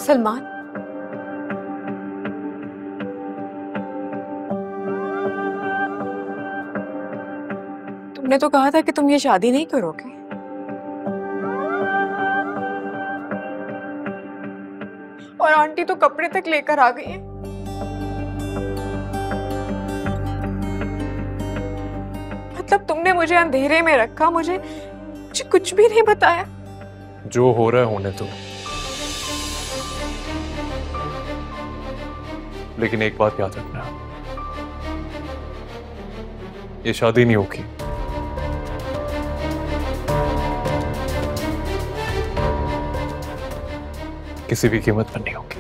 सलमान, तुमने तो कहा था कि तुम ये शादी नहीं करोगे। और आंटी तो कपड़े तक लेकर आ गई है। मतलब तुमने मुझे अंधेरे में रखा, मुझे कुछ भी नहीं बताया। जो हो रहा है होने दो, लेकिन एक बात याद रखना, ये शादी नहीं होगी। किसी भी कीमत पर नहीं होगी।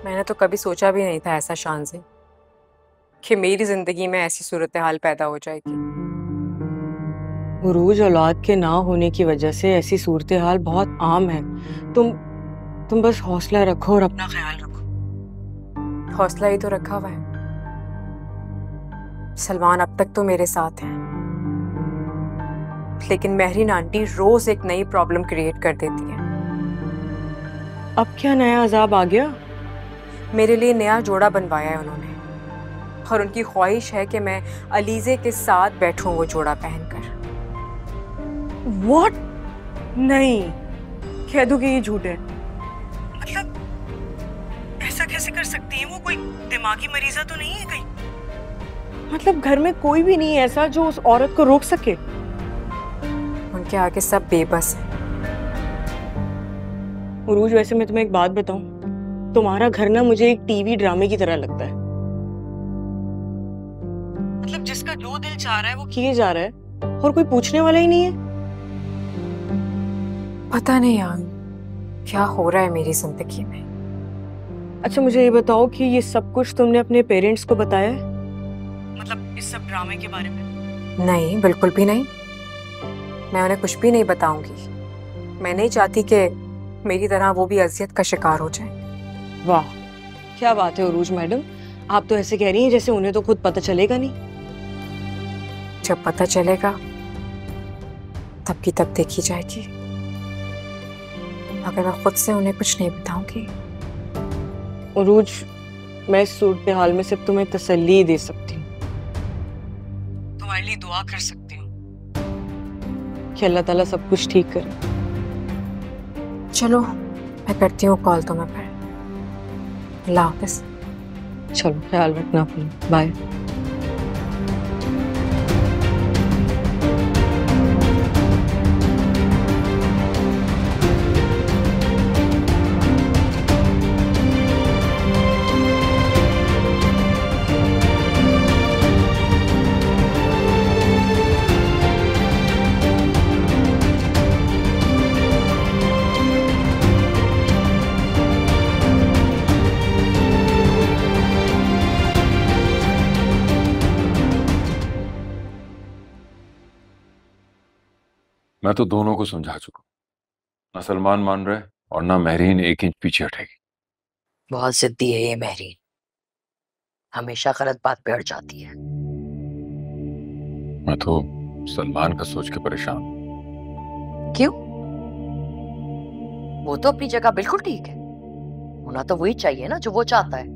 मैंने तो कभी सोचा भी नहीं था ऐसा शान से कि मेरी जिंदगी में ऐसी सूरत हाल पैदा हो जाएगी। उरूज, औलाद के ना होने की वजह से ऐसी सूरत हाल बहुत आम है। तुम बस हौसला रखो और अपना ख्याल रखो। हौसला ही तो रखा हुआ है। सलमान अब तक तो मेरे साथ है, लेकिन महरीन आंटी रोज एक नई प्रॉब्लम क्रिएट कर देती है। अब क्या नया अजाब आ गया? मेरे लिए नया जोड़ा बनवाया है उन्होंने, और उनकी ख्वाहिश है कि मैं अलीजे के साथ बैठूं वो जोड़ा पहनकर। What? नहीं, कह दो कि ये झूठ है। मतलब ऐसा कैसे कर सकती है? वो कोई दिमागी मरीजा तो नहीं है कहीं? मतलब घर में कोई भी नहीं है ऐसा जो उस औरत को रोक सके? उनके आगे सब बेबस है। उरूज, वैसे मैं तुम्हें एक बात बताऊं, तुम्हारा घर ना मुझे एक टीवी ड्रामे की तरह लगता है। मतलब जिसका जो दिल चाह रहा है वो किए जा रहा है और कोई पूछने वाला ही नहीं है। पता नहीं यार क्या हो रहा है मेरी जिंदगी में। अच्छा, मुझे ये बताओ कि ये सब कुछ तुमने अपने पेरेंट्स को बताया है? मतलब इस सब ड्रामे के बारे में? नहीं, बिल्कुल भी नहीं। मैं उन्हें कुछ भी नहीं बताऊंगी। मैं नहीं चाहती कि मेरी तरह वो भी अजियत का शिकार हो जाए। वाह, क्या बात है उरूज मैडम, आप तो ऐसे कह रही हैं जैसे उन्हें तो खुद पता चलेगा नहीं। जब पता चलेगा तब की तब देखी जाएगी, मगर मैं खुद से उन्हें कुछ नहीं बताऊंगी। उरूज, मैं इस सूरत हाल में सिर्फ तुम्हें तसल्ली दे सकती हूँ, तुम्हारे लिए दुआ कर सकती हूँ कि अल्लाह ताला सब कुछ ठीक करे। चलो मैं करती हूँ कॉल तुम्हें फिर। अल्लाह हाफिज। चलो, ख्याल रखना अपना, बाय। मैं तो दोनों को समझा चुका हूं, ना सलमान मान रहा है और ना महरीन 1 इंच पीछे हटेगी। बहुत जिद्दी है ये महरीन, हमेशा गलत बात पे अड़ जाती है। मैं तो सलमान का सोच के परेशान हूं। क्यों? वो तो अपनी जगह बिल्कुल ठीक है, होना तो वही चाहिए ना जो वो चाहता है।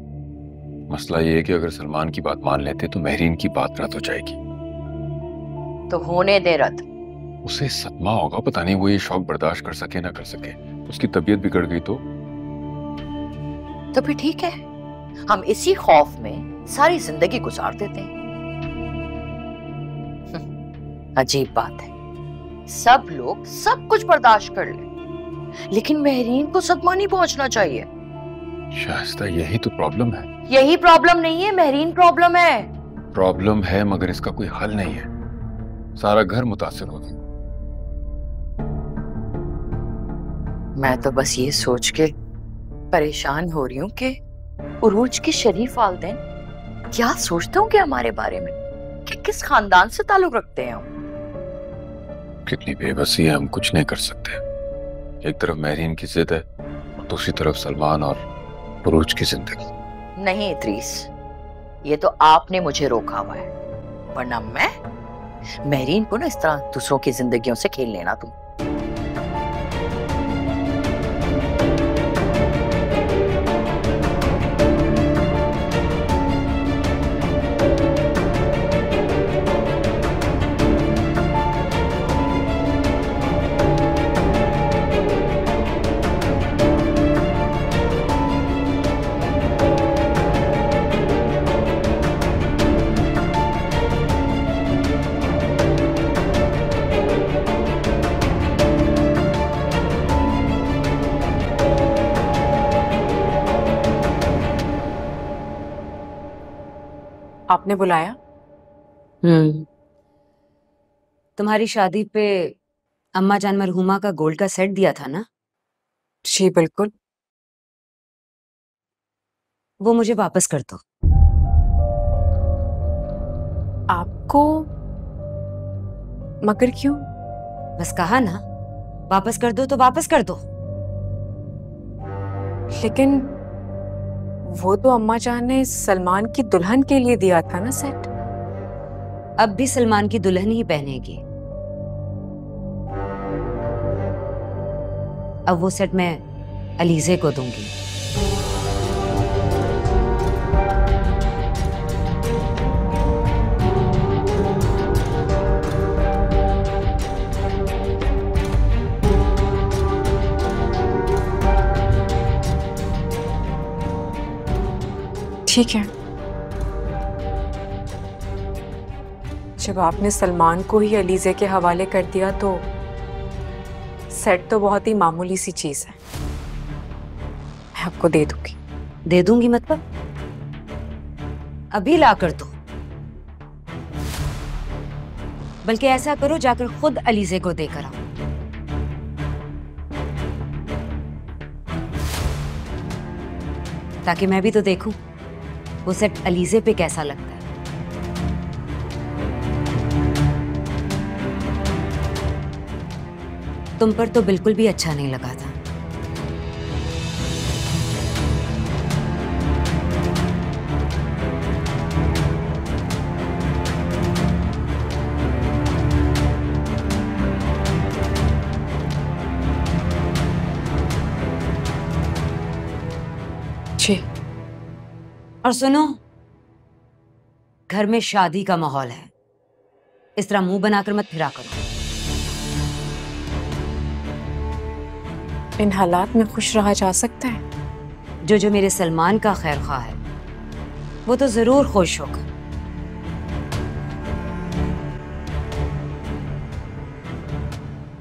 मसला ये है कि अगर सलमान की बात मान लेते तो महरीन की बात रद्द हो जाएगी। तो होने दे रद्द। उसे सदमा होगा, पता नहीं वो ये शौक बर्दाश्त कर सके ना कर सके। उसकी तबीयत बिगड़ गई तो फिर ठीक है, हम इसी खौफ में सारी जिंदगी गुजार देते हैं। अजीब बात है, सब लोग सब कुछ बर्दाश्त कर ले, लेकिन महरीन को सदमा नहीं पहुंचना चाहिए। शाइस्ता, यही तो प्रॉब्लम है। यही प्रॉब्लम नहीं है, महरीन प्रॉब्लम है। प्रॉब्लम है मगर इसका कोई हल नहीं है। सारा घर मुतासिर हो गया। मैं तो बस ये सोच के परेशान हो रही हूँ कि उरूज के शरीफ वालिदैन क्या सोचते होंगे हमारे बारे में, कि किस खानदान से ताल्लुक रखते हैं हम। कितनी बेबसी है, हम कुछ नहीं कर सकते। एक तरफ महरीन की जिद है और दूसरी तरफ सलमान और उरूज की जिंदगी। नहीं इद्रीस, ये तो आपने मुझे रोका हुआ है, वरना मैं महरीन को ना इस तरह दूसरों की जिंदगियों से खेल लेना तुम। आपने बुलाया? तुम्हारी शादी पे अम्मा जान मरहुमा का गोल्ड का सेट दिया था ना? जी बिल्कुल। वो मुझे वापस कर दो। आपको? मगर क्यों? बस कहा ना, वापस कर दो तो वापस कर दो। लेकिन वो तो अम्मा जान ने सलमान की दुल्हन के लिए दिया था ना सेट। अब भी सलमान की दुल्हन ही पहनेगी। अब वो सेट मैं अलीजे को दूंगी। ठीक है। जब आपने सलमान को ही अलीजे के हवाले कर दिया तो सेट तो बहुत ही मामूली सी चीज है, मैं आपको दे दूंगी। दे दूंगी मतलब? अभी ला कर दो। बल्कि ऐसा करो, जाकर खुद अलीजे को देकर आओ। ताकि मैं भी तो देखूं वो सेट अलीजे पे कैसा लगता है। तुम पर तो बिल्कुल भी अच्छा नहीं लगा था। जी। और सुनो, घर में शादी का माहौल है, इस तरह मुंह बनाकर मत फिरा करो। इन हालात में खुश रहा जा सकता है? जो मेरे सलमान का खैर ख्वाह है वो तो जरूर खुश होगा।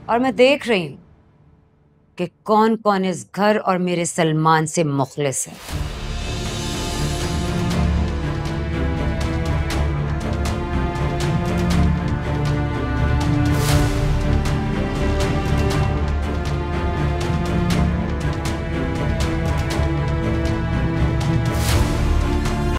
और मैं देख रही हूं कि कौन कौन इस घर और मेरे सलमान से मुखलिस है।